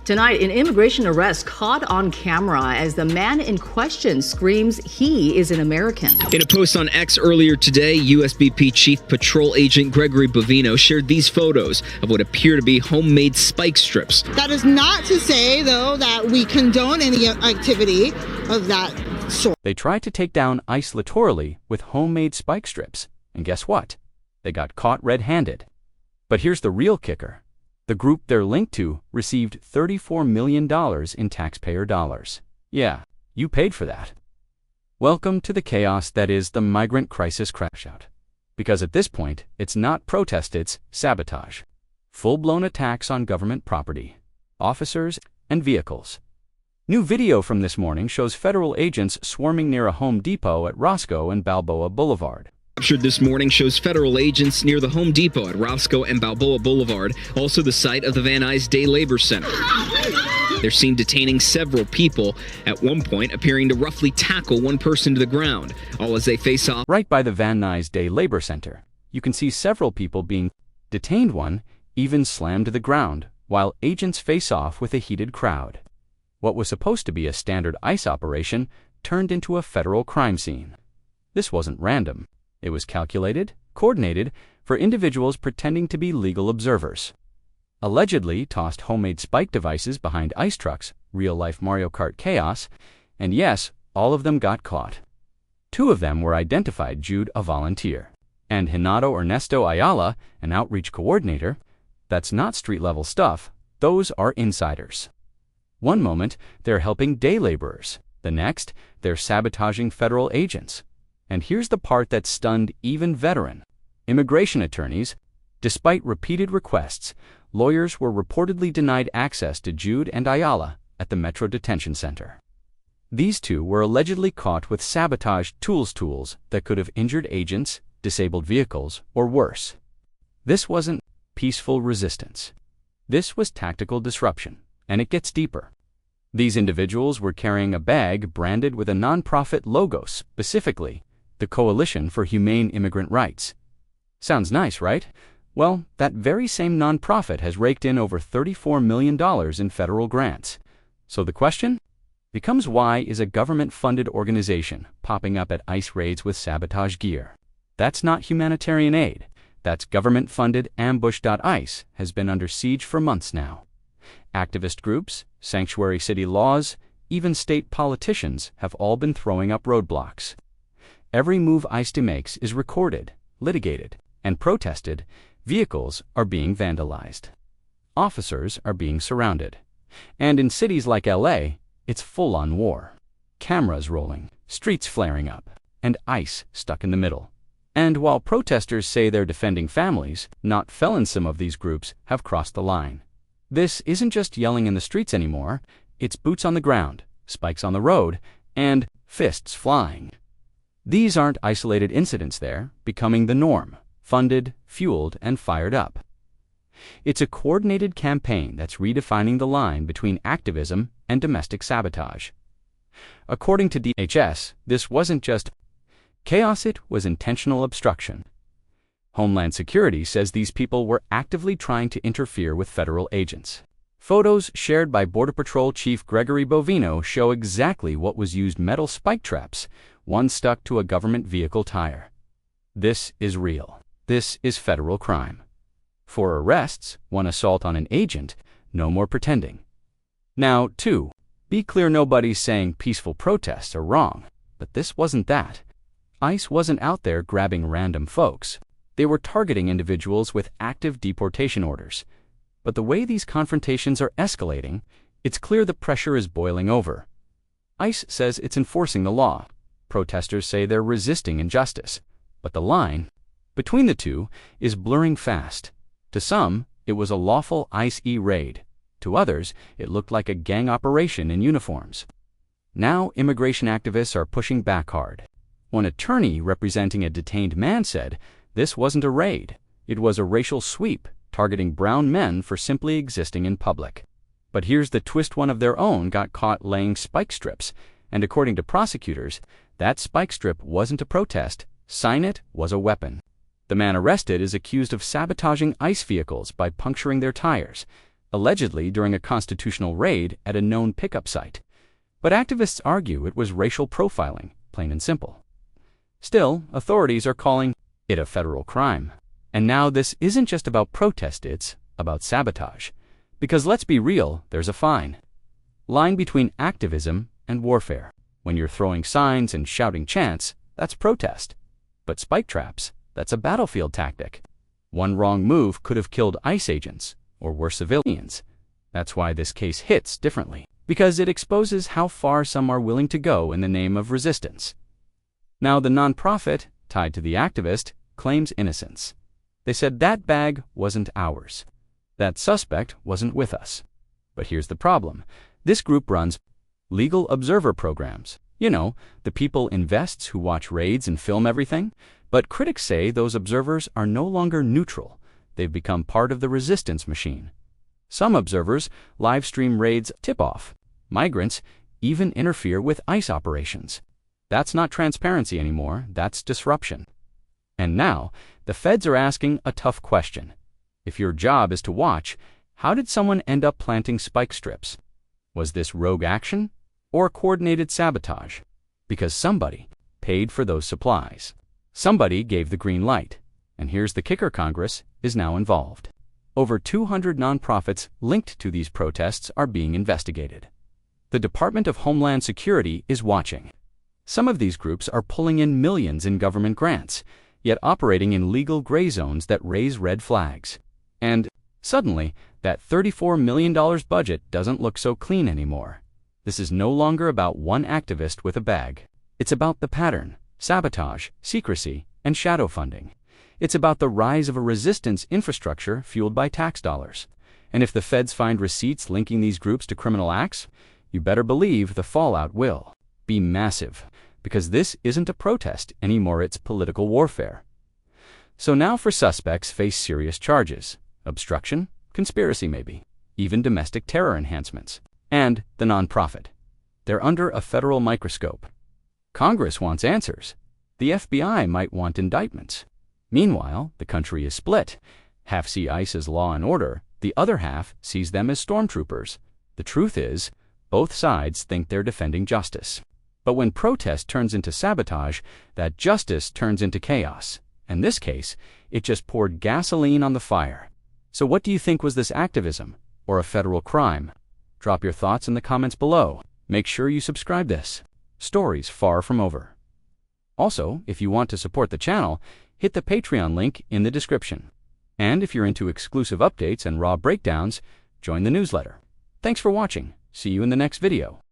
Tonight, an immigration arrest caught on camera as the man in question screams he is an American. In a post on X earlier today, USBP Chief Patrol Agent Gregory Bovino shared these photos of what appear to be homemade spike strips. That is not to say, though, that we condone any activity of that sort. They tried to take down ICE littorally with homemade spike strips, and guess what? They got caught red-handed. But here's the real kicker. The group they're linked to received $34 million in taxpayer dollars. Yeah, you paid for that. Welcome to the chaos that is the migrant crisis crashout. Because at this point, it's not protest, it's sabotage. Full-blown attacks on government property, officers, and vehicles. New video from this morning shows federal agents swarming near a Home Depot at Roscoe and Balboa Boulevard. Captured this morning shows federal agents near the Home Depot at Roscoe and Balboa Boulevard, also the site of the Van Nuys Day Labor Center. They're seen detaining several people, at one point appearing to roughly tackle one person to the ground, all as they face off. Right by the Van Nuys Day Labor Center, you can see several people being detained, one even slammed to the ground, while agents face off with a heated crowd. What was supposed to be a standard ICE operation turned into a federal crime scene. This wasn't random. It was calculated, coordinated, for individuals pretending to be legal observers. Allegedly tossed homemade spike devices behind ICE trucks, real-life Mario Kart chaos, and yes, all of them got caught. Two of them were identified: Jude, a volunteer, and Renato Ernesto Ayala, an outreach coordinator. That's not street-level stuff, those are insiders. One moment, they're helping day laborers. The next, they're sabotaging federal agents. And here's the part that stunned even veteran immigration attorneys. Despite repeated requests, lawyers were reportedly denied access to Jude and Ayala at the Metro Detention Center. These two were allegedly caught with sabotage tools that could have injured agents, disabled vehicles, or worse. This wasn't peaceful resistance. This was tactical disruption, and it gets deeper. These individuals were carrying a bag branded with a nonprofit logo, specifically the Coalition for Humane Immigrant Rights. Sounds nice, right? Well, that very same nonprofit has raked in over $34 million in federal grants. So the question becomes, why is a government-funded organization popping up at ICE raids with sabotage gear? That's not humanitarian aid. That's government-funded ambush. ICE has been under siege for months now. Activist groups, sanctuary city laws, even state politicians have all been throwing up roadblocks. Every move ICE makes is recorded, litigated, and protested. Vehicles are being vandalized. Officers are being surrounded. And in cities like LA, it's full-on war. Cameras rolling, streets flaring up, and ICE stuck in the middle. And while protesters say they're defending families, not felons, some of these groups have crossed the line. This isn't just yelling in the streets anymore, it's boots on the ground, spikes on the road, and fists flying. These aren't isolated incidents, they're becoming the norm, funded, fueled, and fired up. It's a coordinated campaign that's redefining the line between activism and domestic sabotage. According to DHS, this wasn't just chaos, it was intentional obstruction. Homeland Security says these people were actively trying to interfere with federal agents. Photos shared by Border Patrol Chief Gregory Bovino show exactly what was used: metal spike traps, one stuck to a government vehicle tire. This is real. This is federal crime. 4 arrests, 1 assault on an agent, no more pretending. Now, 2, be clear, nobody's saying peaceful protests are wrong, but this wasn't that. ICE wasn't out there grabbing random folks. They were targeting individuals with active deportation orders. But the way these confrontations are escalating, it's clear the pressure is boiling over. ICE says it's enforcing the law. Protesters say they're resisting injustice. But the line between the two is blurring fast. To some, it was a lawful ICE raid. To others, it looked like a gang operation in uniforms. Now, immigration activists are pushing back hard. One attorney representing a detained man said this wasn't a raid. It was a racial sweep targeting brown men for simply existing in public. But here's the twist: one of their own got caught laying spike strips, and according to prosecutors, that spike strip wasn't a protest. Sign it was a weapon. The man arrested is accused of sabotaging ICE vehicles by puncturing their tires, allegedly during a constitutional raid at a known pickup site. But activists argue it was racial profiling, plain and simple. Still, authorities are calling it a federal crime. And now this isn't just about protest, it's about sabotage. Because let's be real, there's a fine line between activism and warfare. When you're throwing signs and shouting chants, that's protest. But spike traps, that's a battlefield tactic. One wrong move could have killed ICE agents, or worse, civilians. That's why this case hits differently, because it exposes how far some are willing to go in the name of resistance. Now, the nonprofit, tied to the activist, claims innocence. They said that bag wasn't ours. That suspect wasn't with us. But here's the problem. This group runs legal observer programs. You know, the people in vests who watch raids and film everything. But critics say those observers are no longer neutral. They've become part of the resistance machine. Some observers live stream raids tip-off. Migrants even interfere with ICE operations. That's not transparency anymore, that's disruption. And now, the feds are asking a tough question. If your job is to watch, how did someone end up planting spike strips? Was this rogue action or coordinated sabotage? Because somebody paid for those supplies. Somebody gave the green light. And here's the kicker: Congress is now involved. Over 200 nonprofits linked to these protests are being investigated. The Department of Homeland Security is watching. Some of these groups are pulling in millions in government grants, yet operating in legal gray zones that raise red flags. And suddenly, that $34 million budget doesn't look so clean anymore. This is no longer about one activist with a bag. It's about the pattern: sabotage, secrecy, and shadow funding. It's about the rise of a resistance infrastructure fueled by tax dollars. And if the feds find receipts linking these groups to criminal acts, you better believe the fallout will be massive. Because this isn't a protest anymore, it's political warfare. So now for suspects face serious charges: obstruction, conspiracy maybe, even domestic terror enhancements. And the nonprofit. They're under a federal microscope. Congress wants answers. The FBI might want indictments. Meanwhile, the country is split. Half see ICE as law and order, the other half sees them as stormtroopers. The truth is, both sides think they're defending justice. But when protest turns into sabotage, that justice turns into chaos. In this case, it just poured gasoline on the fire. So what do you think, was this activism or a federal crime? Drop your thoughts in the comments below. Make sure you subscribe this. Stories far from over. Also, if you want to support the channel, hit the Patreon link in the description. And if you're into exclusive updates and raw breakdowns, join the newsletter. Thanks for watching. See you in the next video.